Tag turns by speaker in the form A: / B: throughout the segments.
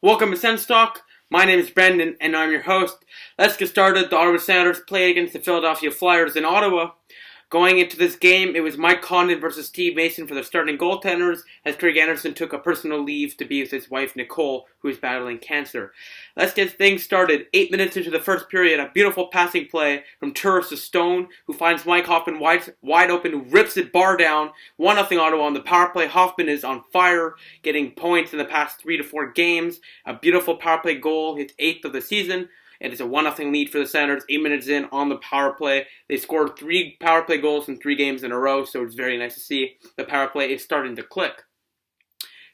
A: Welcome to Sense Talk. My name is Brendan, and I'm your host. Let's get started. The Ottawa Senators play against the Philadelphia Flyers in Ottawa. Going into this game, it was Mike Condon versus Steve Mason for the starting goaltenders, as Craig Anderson took a personal leave to be with his wife Nicole, who is battling cancer. Let's get things started. 8 minutes into the first period, a beautiful passing play from Turris to Stone, who finds Mike Hoffman wide open, who rips it bar down. 1-0 Ottawa on the power play. Hoffman is on fire, getting points in the past 3 to 4 games. A beautiful power play goal, his 8th of the season. It is a 1-0 lead for the Senators, 8 minutes in on the power play. They scored 3 power play goals in 3 games in a row, so it's very nice to see the power play is starting to click.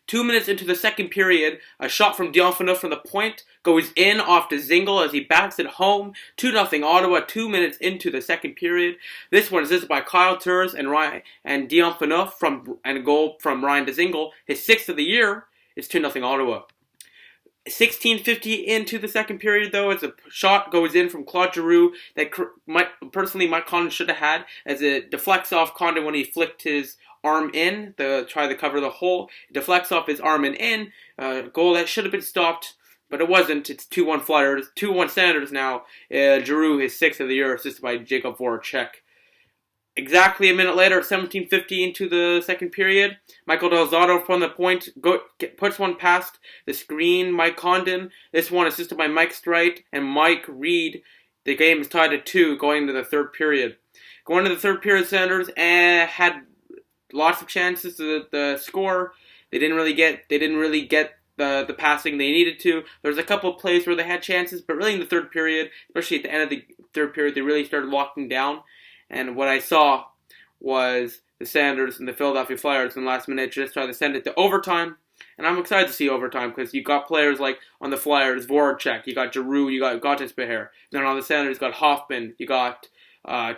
A: 2 minutes into the second period, a shot from Dion Phaneuf from the point goes in off to Dzingel as he backs it home. 2-0 Ottawa, 2 minutes into the second period. This one is assisted by Kyle Turris and Dion Phaneuf and a goal from Ryan Dzingel. His 6th of the year is 2-0 Ottawa. 16:50 into the second period, though, as a shot goes in from Claude Giroux that Mike Condon should have had, as it deflects off Condon when he flicked his arm in to try to cover the hole. It deflects off his arm and in. Goal that should have been stopped, but it wasn't. It's 2-1 Flyers, 2-1 Senators now. Giroux, his 6th of the year, assisted by Jakub Voracek. Exactly a minute later, 17:50 into the second period, Michael Del Zotto from the point puts one past the screen. Mike Condon. This one assisted by Mike Streit and Mike Reed. The game is tied at 2 going into the third period. Going into the third period, Senators had lots of chances to the score. They didn't really get the passing they needed to. There was a couple of plays where they had chances, but really in the third period, especially at the end of the third period, they really started locking down. And what I saw was the Senators and the Philadelphia Flyers in the last minute just try to send it to overtime. And I'm excited to see overtime because you got players like on the Flyers, Voracek, you got Giroux, you got Gottisbehere. Then on the Senators, you got Hoffman, you got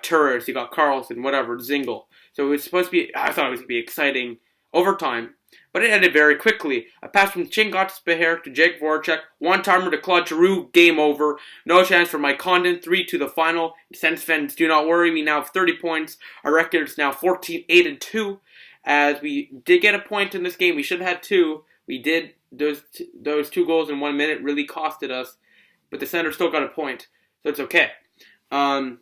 A: Turris, you got Carlson, whatever, Dzingel. So it was supposed to be, I thought it was going to be exciting overtime. But it ended very quickly. A pass from Shane Gottisbehere to Jake Voracek. One-timer to Claude Giroux. Game over. No chance for Mike Condon. 3-2 the final. Sens fans, do not worry. We now have 30 points. Our record is now 14-8-2. As we did get a point in this game. We should have had 2. We did. Those 2 goals in 1 minute really costed us. But the Senators still got a point. So it's okay. The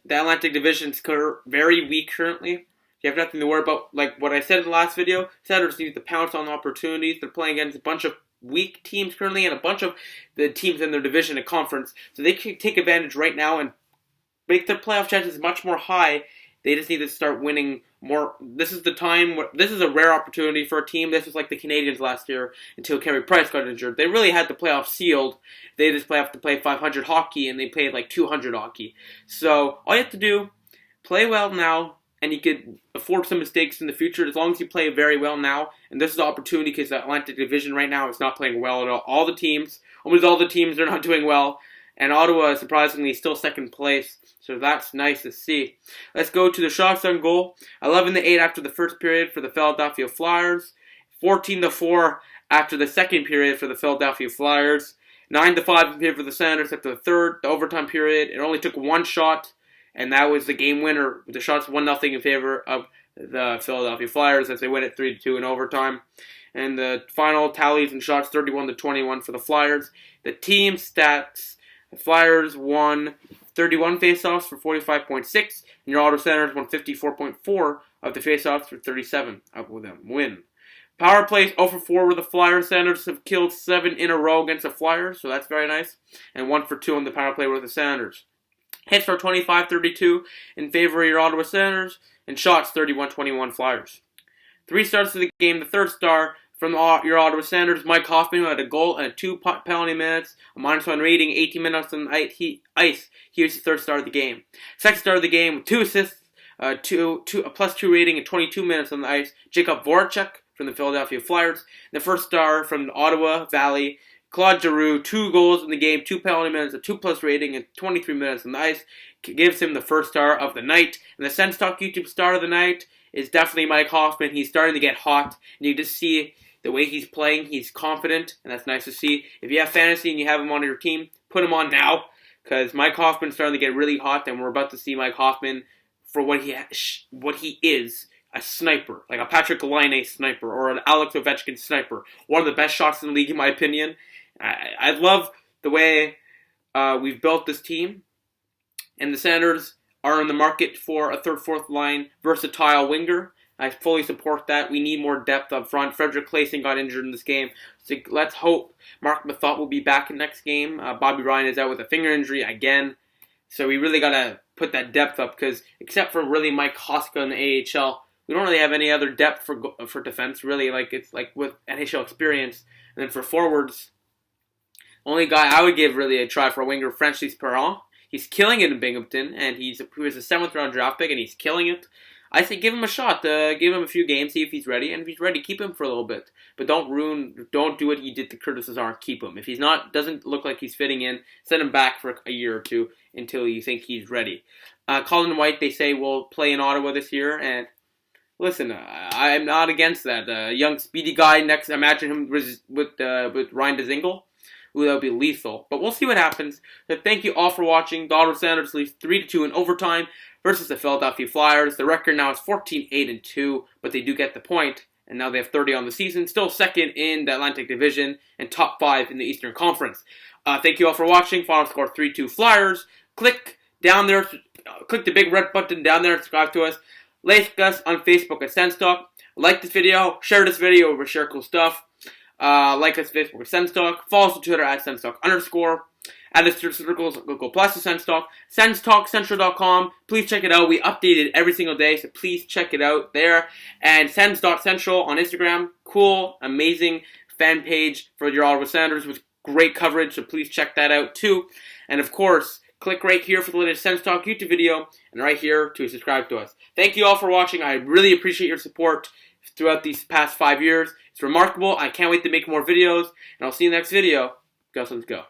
A: Atlantic Division is very weak currently. You have nothing to worry about. Like what I said in the last video, Senators need to pounce on opportunities. They're playing against a bunch of weak teams currently and a bunch of the teams in their division and conference. So they can take advantage right now and make their playoff chances much more high. They just need to start winning more. This is the time. This is a rare opportunity for a team. This was like the Canadiens last year until Carey Price got injured. They really had the playoffs sealed. They just have to play 500 hockey and they played like 200 hockey. So all you have to do, play well now. And you could afford some mistakes in the future as long as you play very well now. And this is the opportunity because the Atlantic Division right now is not playing well at all. Almost all the teams are not doing well. And Ottawa is surprisingly still second place. So that's nice to see. Let's go to the shots on goal. 11-8 after the first period for the Philadelphia Flyers. 14-4 after the second period for the Philadelphia Flyers. 9-5 in favor of the Senators after the overtime period. It only took one shot. And that was the game winner. The shots 1-0 in favor of the Philadelphia Flyers as they win it 3-2 in overtime. And the final tallies and shots 31-21 for the Flyers. The team stats: the Flyers won 31 faceoffs for 45.6, and your Ottawa Senators won 54.4 of the faceoffs for 37 of them win. Power plays 0-4 with the Flyers. Senators have killed 7 in a row against the Flyers, so that's very nice. And 1-2 on the power play with the Senators. Hits are 25-32 in favor of your Ottawa Senators, and shots 31-21 Flyers. 3 starts to the game. The third star from your Ottawa Senators, Mike Hoffman, who had a goal and 2 penalty minutes, a -1 rating, 18 minutes on the ice. He was the third star of the game. Second star of the game with 2 assists, a +2 rating, and 22 minutes on the ice, Jakub Voracek from the Philadelphia Flyers. The first star from the Ottawa Valley, Claude Giroux, 2 goals in the game, 2 penalty minutes, a 2+ rating, and 23 minutes on the ice. Gives him the first star of the night. And the Sense Talk YouTube star of the night is definitely Mike Hoffman. He's starting to get hot. And you just see the way he's playing. He's confident, and that's nice to see. If you have fantasy and you have him on your team, put him on now. Because Mike Hoffman's starting to get really hot, and we're about to see Mike Hoffman for what he is. a sniper, like a Patrick Laine sniper or an Alex Ovechkin sniper. One of the best shots in the league, in my opinion. I love the way we've built this team, and the Senators are in the market for a third, fourth line versatile winger. I fully support that. We need more depth up front. Frederick Claesson got injured in this game, so let's hope Mark Methot will be back in next game. Bobby Ryan is out with a finger injury again, so we really got to put that depth up, because except for really Mike Hoska in the AHL, we don't really have any other depth for defense, really. Like, it's like with NHL experience. And then for forwards, only guy I would give really a try for a winger, Francis Perron. He's killing it in Binghamton, and he was a 7th round draft pick, and he's killing it. I say give him a shot, give him a few games, see if he's ready, and if he's ready, keep him for a little bit. But don't do what you did to Curtis Lazar. Keep him. If he's not, doesn't look like he's fitting in, send him back for a year or two until you think he's ready. Colin White, they say, will play in Ottawa this year, and listen, I'm not against that. Young, speedy guy next. Imagine him with Ryan Dzingel. Ooh, that would be lethal. But we'll see what happens. So thank you all for watching. The Ottawa Senators lead 3-2 in overtime versus the Philadelphia Flyers. The record now is 14-8-2, but they do get the point, and now they have 30 on the season. Still second in the Atlantic Division and top 5 in the Eastern Conference. Thank you all for watching. Final score 3-2 Flyers. Click down there. Click the big red button down there and subscribe to us. Like us on Facebook at Senstalk. Like this video. Share this video. We share cool stuff. Like us on Facebook at Senstalk. Follow us on Twitter at Senstalk_. Add us to circles, Google Plus to Senstalk. SensTalkCentral.com. Please check it out. We update it every single day, so please check it out there. And Sens.Central on Instagram. Cool, amazing fan page for your Ottawa Senators with great coverage, so please check that out too. And of course, click right here for the latest Sens Talk YouTube video, and right here to subscribe to us. Thank you all for watching. I really appreciate your support throughout these past 5 years. It's remarkable. I can't wait to make more videos, and I'll see you in the next video. Go Sens, go.